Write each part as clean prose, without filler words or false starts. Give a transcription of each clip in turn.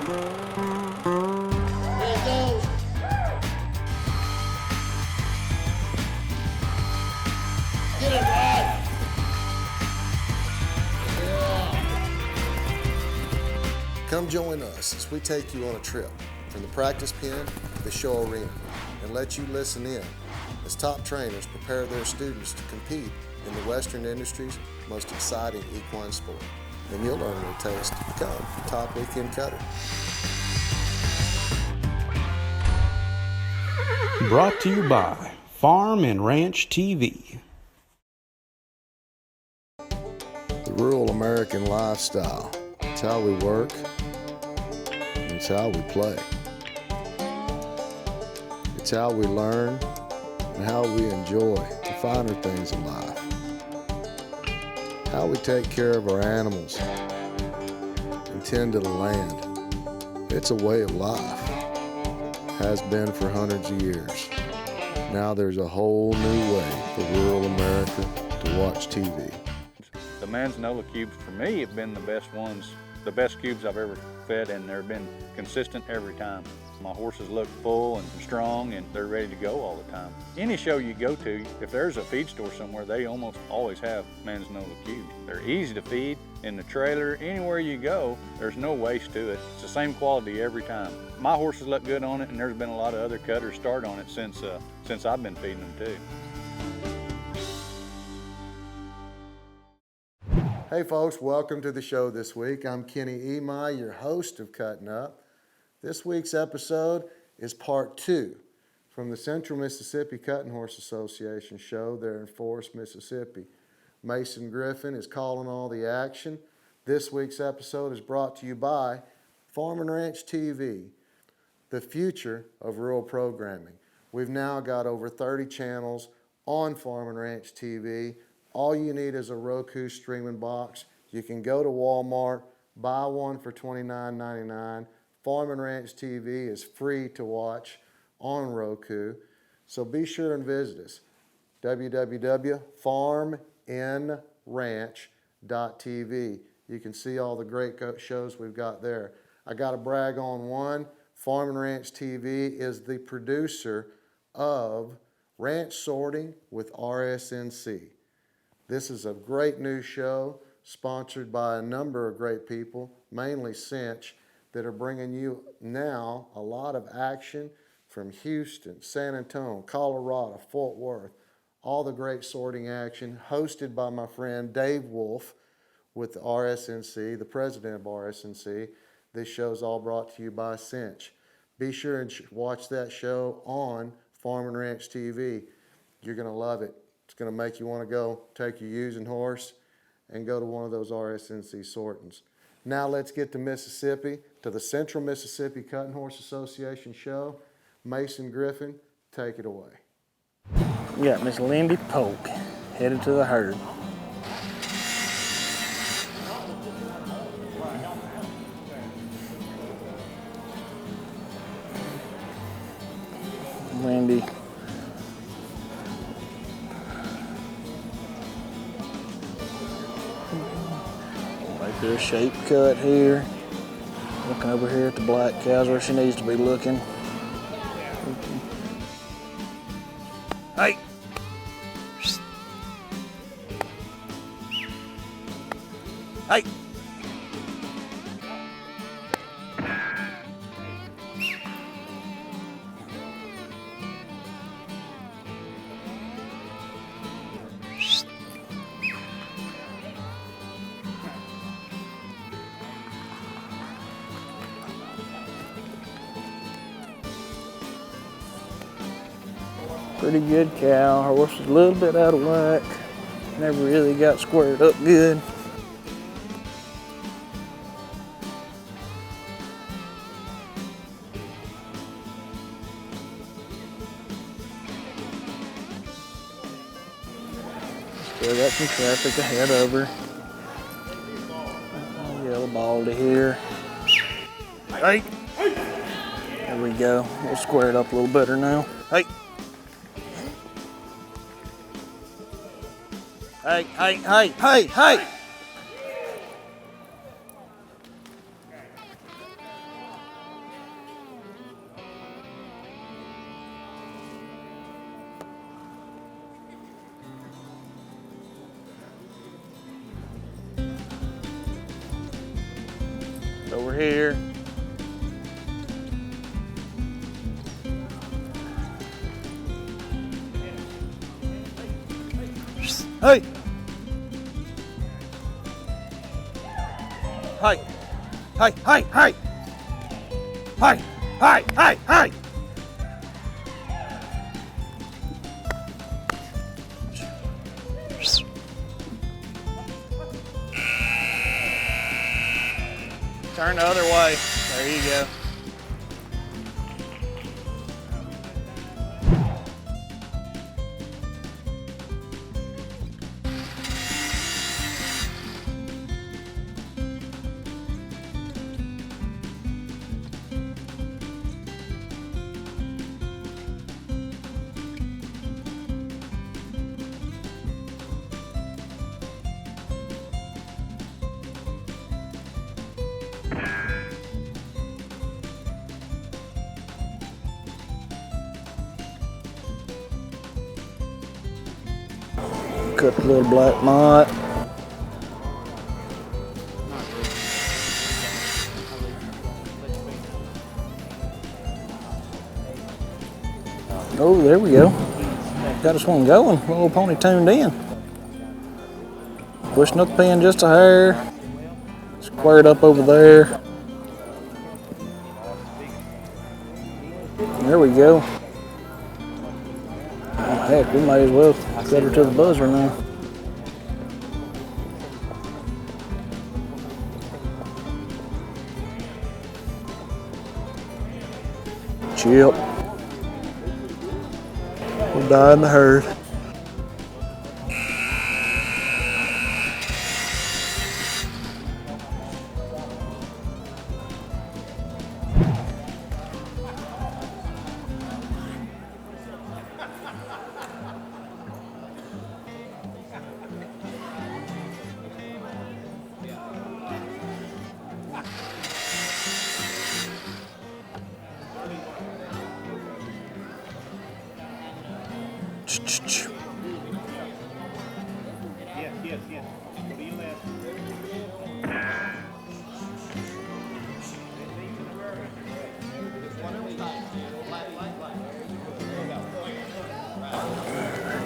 Get it right. Come join us as we take you on a trip from the practice pen to the show arena and let you listen in as top trainers prepare their students to compete in the Western industry's most exciting equine sport. And you'll learn what it takes to become a top weekend cutter. Brought to you by Farm and Ranch TV. The rural American lifestyle. It's how we work. It's how we play. It's how we learn and how we enjoy the finer things in life. How we take care of our animals and tend to the land. It's a way of life. Has been for hundreds of years. Now there's a whole new way for rural America to watch TV. The Manzanola cubes for me have been the best ones, the best cubes I've ever fed, and they've been consistent every time. My horses look full and strong and they're ready to go all the time. Any show you go to, if there's a feed store somewhere, they almost always have Manzanola cubes. They're easy to feed in the trailer, anywhere you go, there's no waste to it. It's the same quality every time. My horses look good on it, and there's been a lot of other cutters start on it since I've been feeding them too. Hey folks, welcome to the show this week. I'm Kenny Emai, your host of Cuttin Up. This week's episode is part 2 from the Central Mississippi Cutting Horse Association show there in Forest, Mississippi. Mason Griffin is calling all the action. This week's episode is brought to you by Farm and Ranch TV, the future of rural programming. We've now got over 30 channels on Farm and Ranch TV. All you need is a Roku streaming box. You can go to Walmart, buy one for $29.99. Farm and Ranch TV is free to watch on Roku. So be sure and visit us. www.farmandranch.tv. You can see all the great shows we've got there. I got to brag on one. Farm and Ranch TV is the producer of Ranch Sorting with RSNC. This is a great new show sponsored by a number of great people, mainly Cinch, that are bringing you now a lot of action from Houston, San Antonio, Colorado, Fort Worth, all the great sorting action hosted by my friend Dave Wolf with RSNC, the president of RSNC. This show's all brought to you by Cinch. Be sure and watch that show on Farm and Ranch TV. You're going to love it. It's going to make you want to go take your using horse and go to one of those RSNC sortings. Now let's get to Mississippi, to the Central Mississippi Cutting Horse Association show. Mason Griffin, take it away. We got Miss Lindy Polk headed to the herd. Lindy. Make her a shape cut here. Looking over here at the black cows where she needs to be looking. Hey! Hey! Pretty good cow. Her horse was a little bit out of whack. Never really got squared up good. Still got some traffic ahead of her. Yellow ball to here. Hey! There we go. We'll square it up a little better now. Hey! Hey, hey, hey, hey, hey! Over here. Hey! Hey! Hey! Hey! Hey! Hey! Hey! Hey! Hey! Turn the other way. There you go. Cut the little black mite. Oh, there we go. Got this one going. Little pony tuned in. Pushing up the pin just a hair. Squared up over there. There we go. Oh, heck, we might as well cut her to the buzzer now. Chip. We'll die in the herd.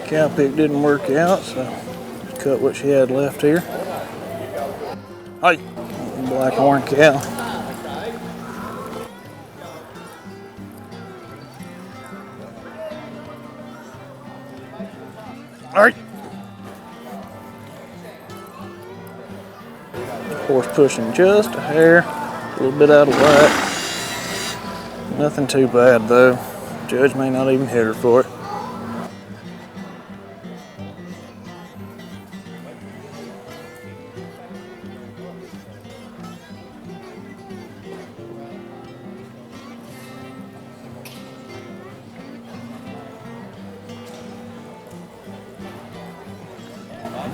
Cow pick didn't work out, so just cut what she had left here. Hey, black horn cow. All right. Horse pushing just a hair, a little bit out of whack. Nothing too bad though. Judge may not even hit her for it.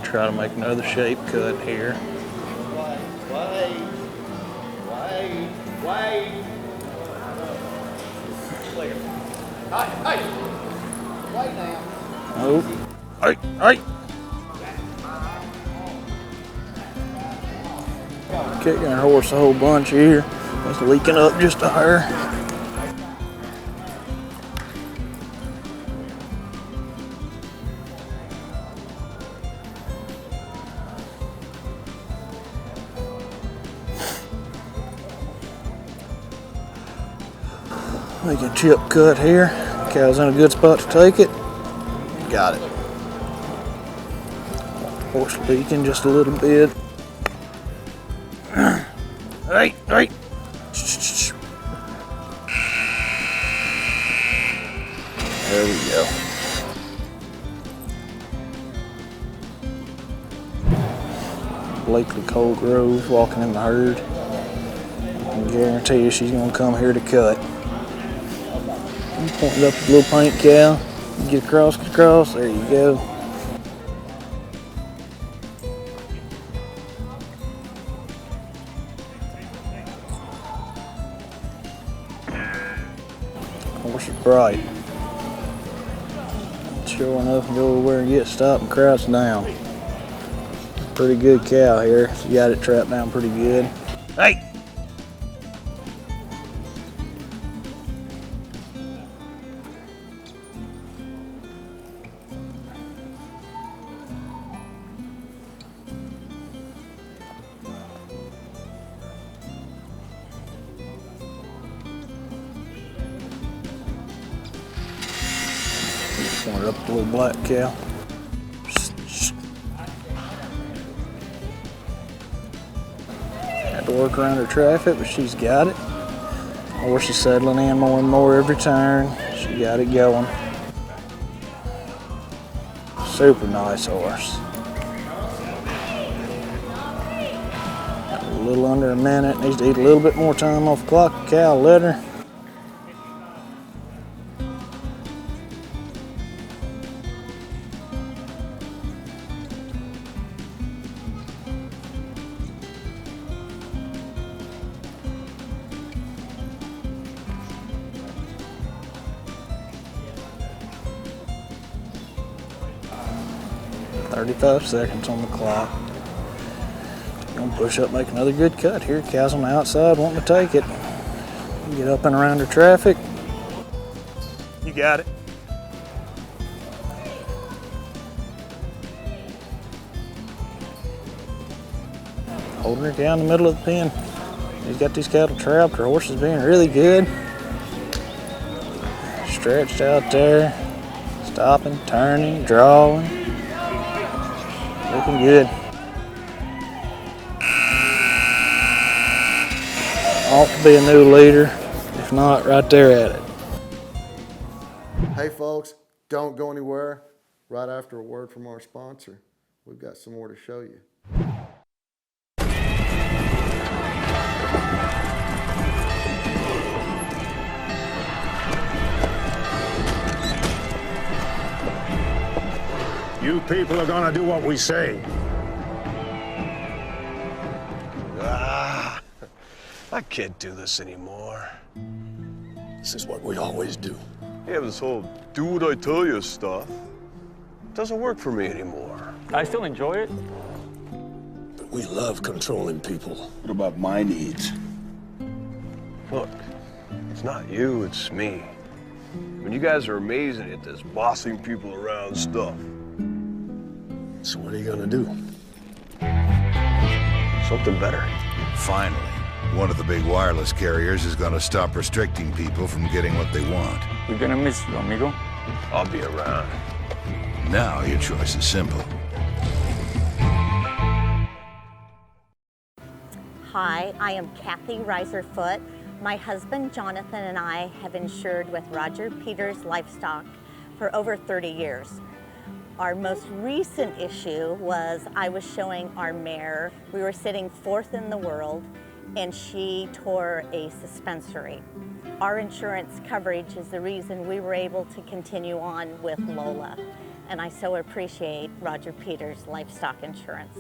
Try to make another shape cut here. Oh, hey. Kicking her horse a whole bunch here. It's leaking up just a hair. Make a chip cut here. Cow's in a good spot to take it. Got it. Horse leaking just a little bit. Hey. There we go. Blakely Coldgrove walking in the herd. I guarantee you she's gonna come here to cut. Pointing up the little paint cow. Get across. There you go. Horse is bright. Sure enough, go over and get stopped and crouch down. Pretty good cow here. She got it trapped down pretty good. Hey! Pointed up the little black cow. Had to work around her traffic, but she's got it. Horse is settling in more and more every turn. She got it going. Super nice horse. A little under a minute. Needs to eat a little bit more time off the clock. Cow let her. "35 seconds on the clock. Gonna push up, make another good cut here. Cow's on the outside, wanting to take it. Get up and around her traffic. You got it. Holding her down the middle of the pen. He's got these cattle trapped. Her horse is being really good. Stretched out there. Stopping, turning, drawing. Looking good. Ought to be a new leader. If not, right there at it. Hey folks, don't go anywhere. Right after a word from our sponsor, we've got some more to show you. You people are gonna do what we say. I can't do this anymore. This is what we always do. Yeah, this whole do what I tell you stuff doesn't work for me anymore. I still enjoy it. But we love controlling people. What about my needs? Look, it's not you, it's me. When you guys are amazing at this bossing people around stuff. So what are you gonna do? Something better. Finally, one of the big wireless carriers is going to stop restricting people from getting what they want. We're gonna miss you, amigo. I'll be around. Now your choice is simple. Hi, I am Kathy Reiserfoot. My husband Jonathan and I have insured with Roger Peters Livestock for over 30 years. Our most recent issue was I was showing our mare. We were sitting 4th in the world and she tore a suspensory. Our insurance coverage is the reason we were able to continue on with Lola. And I so appreciate Roger Peters Livestock Insurance.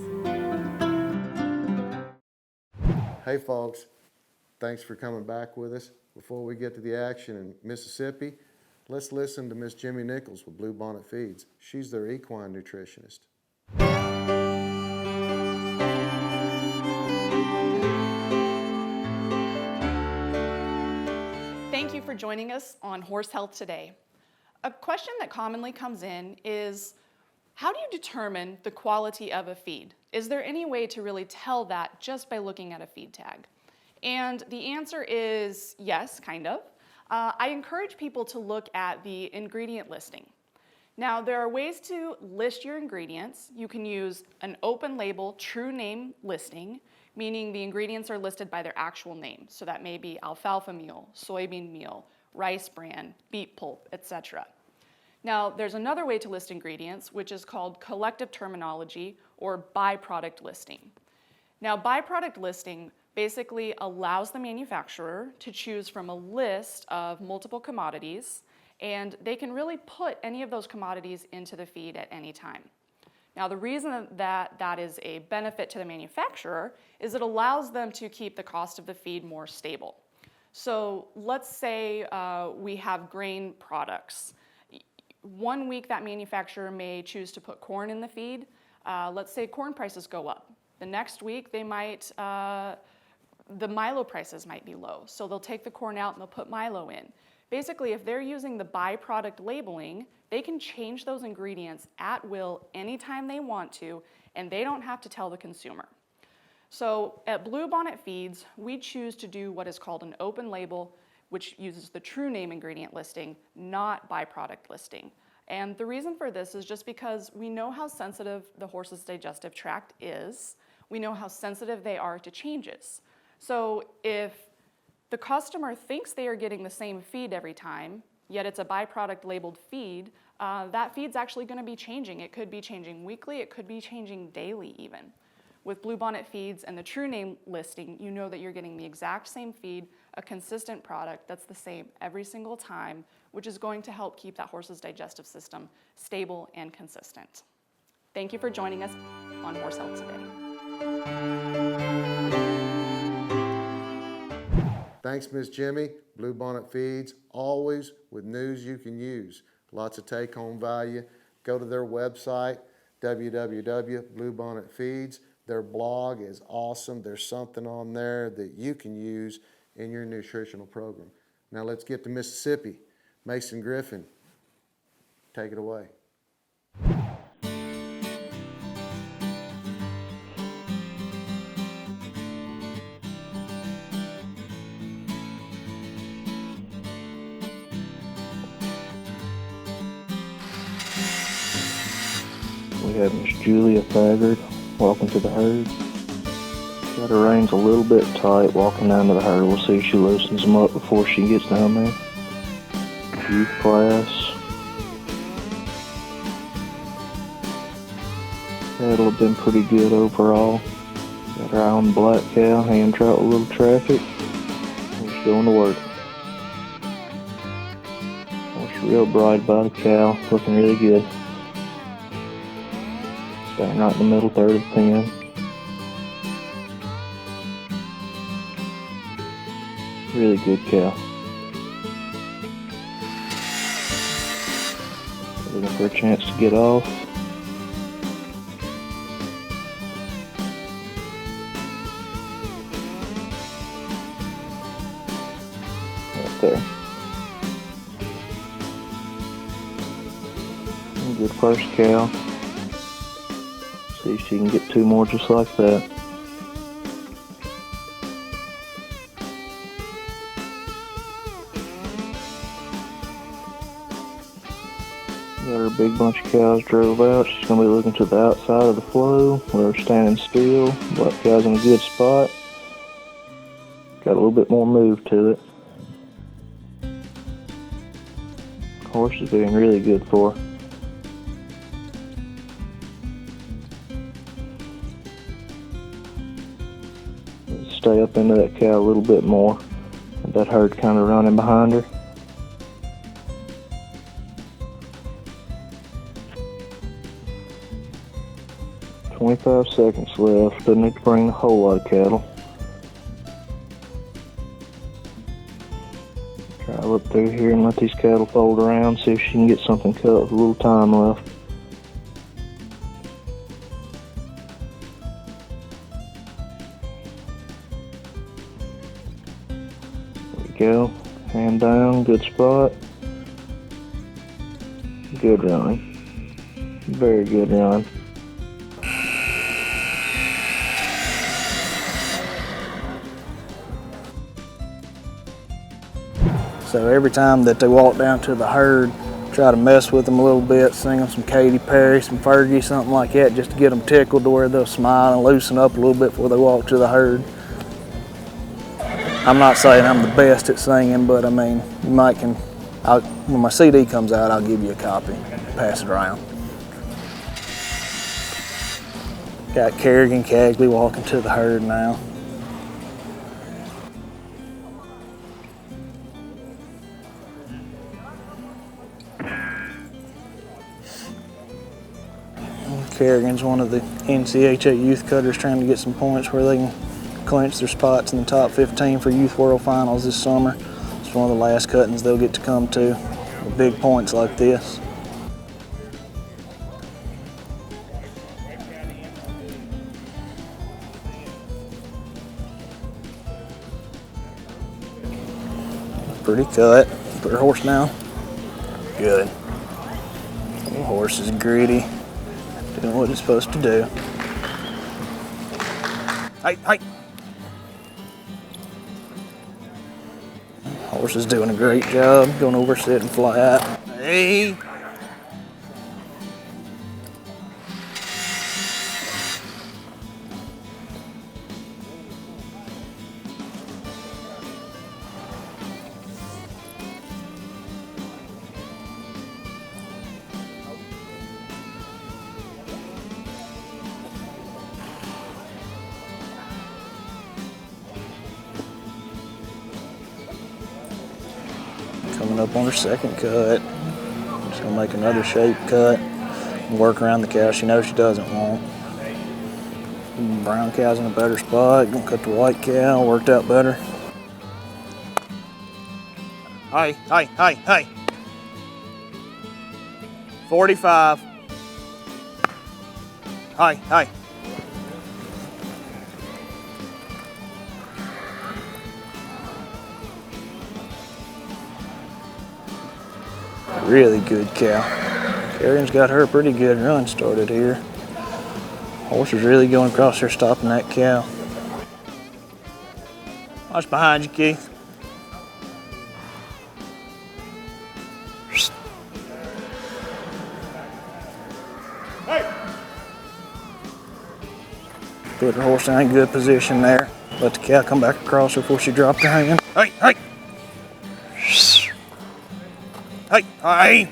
Hey folks, thanks for coming back with us. Before we get to the action in Mississippi, let's listen to Miss Jimmy Nichols with Blue Bonnet Feeds. She's their equine nutritionist. Thank you for joining us on Horse Health Today. A question that commonly comes in is, how do you determine the quality of a feed? Is there any way to really tell that just by looking at a feed tag? And the answer is yes, kind of. I encourage people to look at the ingredient listing. Now, there are ways to list your ingredients. You can use an open label true name listing, meaning the ingredients are listed by their actual name. So that may be alfalfa meal, soybean meal, rice bran, beet pulp, etc. Now, there's another way to list ingredients, which is called collective terminology or byproduct listing. Now, byproduct listing basically allows the manufacturer to choose from a list of multiple commodities, and they can really put any of those commodities into the feed at any time. Now, the reason that is a benefit to the manufacturer is it allows them to keep the cost of the feed more stable. So let's say we have grain products. One week that manufacturer may choose to put corn in the feed. Let's say corn prices go up. The next week they might, the Milo prices might be low. So they'll take the corn out and they'll put Milo in. Basically, if they're using the byproduct labeling, they can change those ingredients at will anytime they want to, and they don't have to tell the consumer. So at Blue Bonnet Feeds, we choose to do what is called an open label, which uses the true name ingredient listing, not byproduct listing. And the reason for this is just because we know how sensitive the horse's digestive tract is. We know how sensitive they are to changes. So if the customer thinks they are getting the same feed every time, yet it's a byproduct labeled feed, that feed's actually going to be changing. It could be changing weekly, it could be changing daily even. With Bluebonnet Feeds and the true name listing, you know that you're getting the exact same feed, a consistent product that's the same every single time, which is going to help keep that horse's digestive system stable and consistent. Thank you for joining us on Horse Health Today. Thanks, Miss Jimmy. Bluebonnet Feeds, always with news you can use. Lots of take-home value. Go to their website, www.bluebonnetfeeds. Their blog is awesome. There's something on there that you can use in your nutritional program. Now let's get to Mississippi. Mason Griffin, take it away. We have Miss Julia Thagard walking to the herd. Got her reins a little bit tight walking down to the herd. We'll see if she loosens them up before she gets down there. Youth class. Cattle have been pretty good overall. Got her eye on the black cow, hand trout with a little traffic. She's going to work. She's real bright body cow, looking really good. Starting right in the middle third of the pen. Really good cow. Looking for a chance to get off. Right there. Good first cow. See if she can get two more just like that. Got her big bunch of cows drove out. She's going to be looking to the outside of the flow where we're standing still. Black cow's in a good spot. Got a little bit more move to it. Horse is doing really good for her. Stay up into that cow a little bit more. Let that herd kind of running behind her. "25 seconds left. Doesn't need to bring a whole lot of cattle. Try to look through here and let these cattle fold around, see if she can get something cut with a little time left. Go, hand down, good spot. Good run. Very good run. So every time that they walk down to the herd, try to mess with them a little bit, sing them some Katy Perry, some Fergie, something like that, just to get them tickled to where they'll smile and loosen up a little bit before they walk to the herd. I'm not saying I'm the best at singing, but I mean, you might can, when my CD comes out, I'll give you a copy, pass it around. Got Kerrigan Cagley walking to the herd now. Kerrigan's one of the NCHA youth cutters trying to get some points where they can clinch their spots in the top 15 for Youth World Finals this summer. It's one of the last cuttings they'll get to come to with big points like this. Pretty cut. Put her horse down. Good. The horse is gritty, doing what it's supposed to do. Hey! Horse is doing a great job, going over sitting flat. Hey! Coming up on her second cut. Just gonna make another shape cut and work around the cow she knows she doesn't want. Brown cow's in a better spot. Gonna cut the white cow, worked out better. Hey. 45. Hey. Really good cow. Carrion's got her a pretty good run started here. Horse is really going across there stopping that cow. Watch behind you, Keith. Put her horse in a good position there. Let the cow come back across her before she dropped her hand. Hey!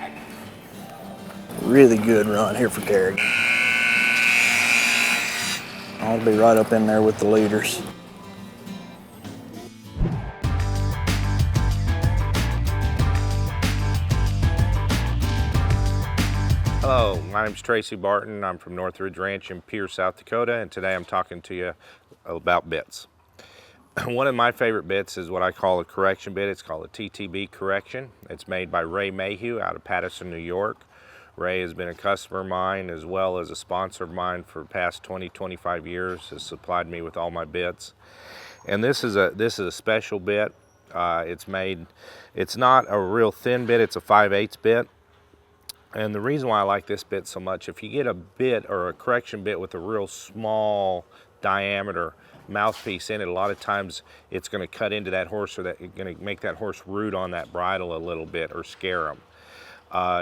Really good run here for Carrion. I'll be right up in there with the leaders. Hello, my name's Tracy Barton. I'm from Northridge Ranch in Pierce, South Dakota, and today I'm talking to you about bits. One of my favorite bits is what I call a correction bit. It's called a TTB correction. It's made by Ray Mayhew out of Paterson, New York. Ray has been a customer of mine as well as a sponsor of mine for the past 20-25 years. Has supplied me with all my bits. And this is a special bit. It's not a real thin bit, it's a 5/8 bit. And the reason why I like this bit so much, if you get a bit or a correction bit with a real small diameter mouthpiece in it, a lot of times it's going to cut into that horse, or that it's going to make that horse root on that bridle a little bit or scare them.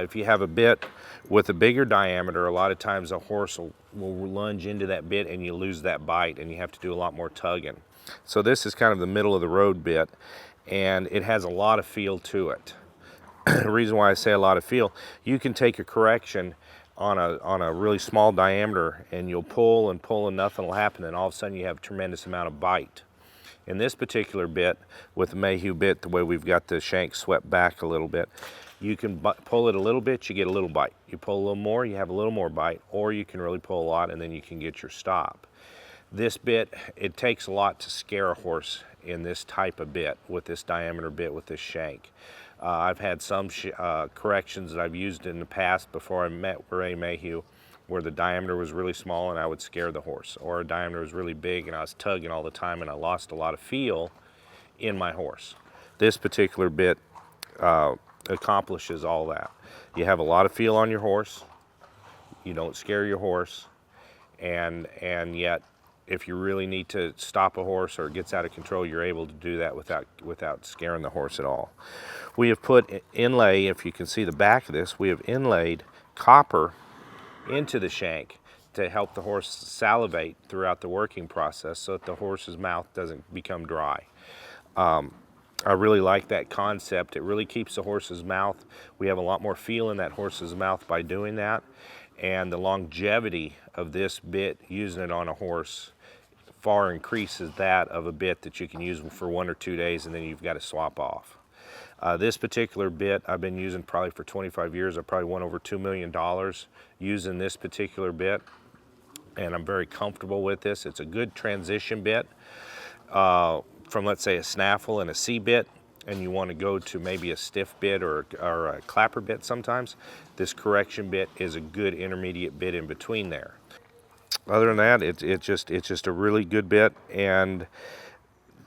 If you have a bit with a bigger diameter, a lot of times a horse will lunge into that bit and you lose that bite and you have to do a lot more tugging. So this is kind of the middle of the road bit, and it has a lot of feel to it. The reason why I say a lot of feel, you can take a correction on a really small diameter and you'll pull and nothing will happen, and all of a sudden you have a tremendous amount of bite. In this particular bit, with the Mayhew bit, the way we've got the shank swept back a little bit, you can pull it a little bit, you get a little bite. You pull a little more, you have a little more bite, or you can really pull a lot and then you can get your stop. This bit, it takes a lot to scare a horse in this type of bit, with this diameter bit, with this shank. I've had some corrections that I've used in the past before I met Ray Mayhew, where the diameter was really small and I would scare the horse, or a diameter was really big and I was tugging all the time and I lost a lot of feel in my horse. This particular bit accomplishes all that. You have a lot of feel on your horse, you don't scare your horse, and yet if you really need to stop a horse or it gets out of control, you're able to do that without scaring the horse at all. We have put inlay, if you can see the back of this, we have inlaid copper into the shank to help the horse salivate throughout the working process so that the horse's mouth doesn't become dry. I really like that concept. It really keeps the horse's mouth. We have a lot more feel in that horse's mouth by doing that. And the longevity of this bit, using it on a horse, far increases that of a bit that you can use for 1 or 2 days and then you've got to swap off. This particular bit I've been using probably for 25 years. I probably won over $2 million using this particular bit, and I'm very comfortable with this. It's a good transition bit from, let's say, a snaffle and a C bit, and you want to go to maybe a stiff bit or a clapper bit sometimes. This correction bit is a good intermediate bit in between there. Other than that, it's just a really good bit. And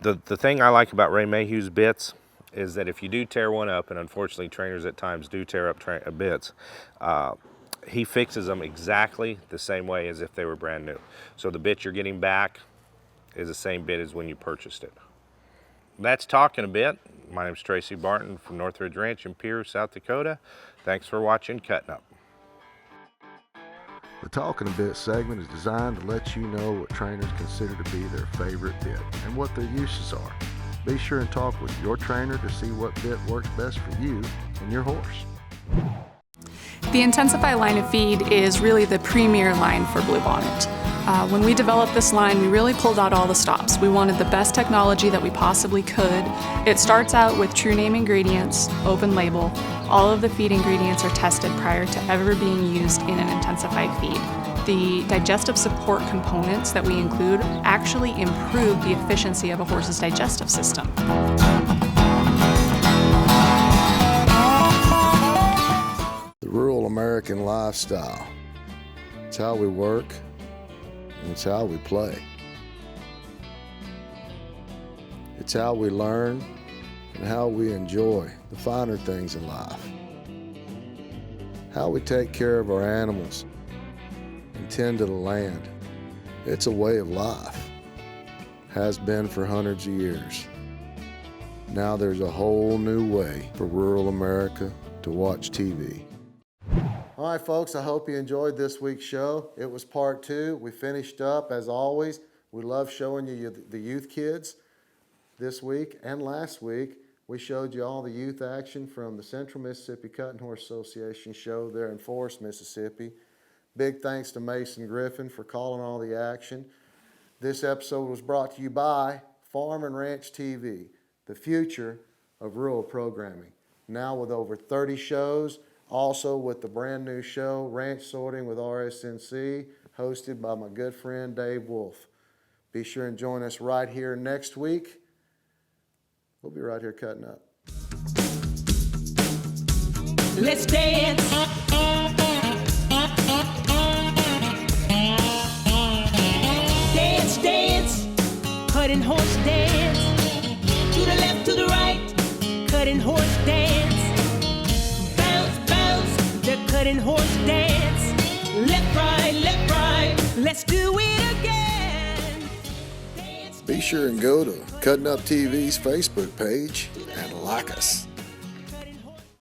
the thing I like about Ray Mayhew's bits is that if you do tear one up, and unfortunately trainers at times do tear up bits, he fixes them exactly the same way as if they were brand new. So the bit you're getting back is the same bit as when you purchased it. That's talking a bit. My name's Tracy Barton from Northridge Ranch in Pierce, South Dakota. Thanks for watching Cuttin' Up. The Talking a Bit segment is designed to let you know what trainers consider to be their favorite bit and what their uses are. Be sure and talk with your trainer to see what bit works best for you and your horse. The Intensify line of feed is really the premier line for Bluebonnet. When we developed this line, we really pulled out all the stops. We wanted the best technology that we possibly could. It starts out with true name ingredients, open label. All of the feed ingredients are tested prior to ever being used in an intensified feed. The digestive support components that we include actually improve the efficiency of a horse's digestive system. The rural American lifestyle. It's how we work, and it's how we play. It's how we learn and how we enjoy the finer things in life. How we take care of our animals and tend to the land. It's a way of life. Has been for hundreds of years. Now there's a whole new way for rural America to watch TV. All right, folks, I hope you enjoyed this week's show. It was part 2. We finished up, as always. We love showing you the youth kids this week and last week. We showed you all the youth action from the Central Mississippi Cutting Horse Association show there in Forest, Mississippi. Big thanks to Mason Griffin for calling all the action. This episode was brought to you by Farm and Ranch TV, the future of rural programming. Now with over 30 shows, also with the brand new show, Ranch Sorting with RSNC, hosted by my good friend Dave Wolf. Be sure and join us right here next week. We'll be right here cutting up. Let's dance. Dance, dance. Cutting horse dance. To the left, to the right. Cutting horse dance. Bounce, bounce. The cutting horse dance. Left, right, left, right. Let's do it again. Be sure and go to Cuttin Up TV's Facebook page and like us.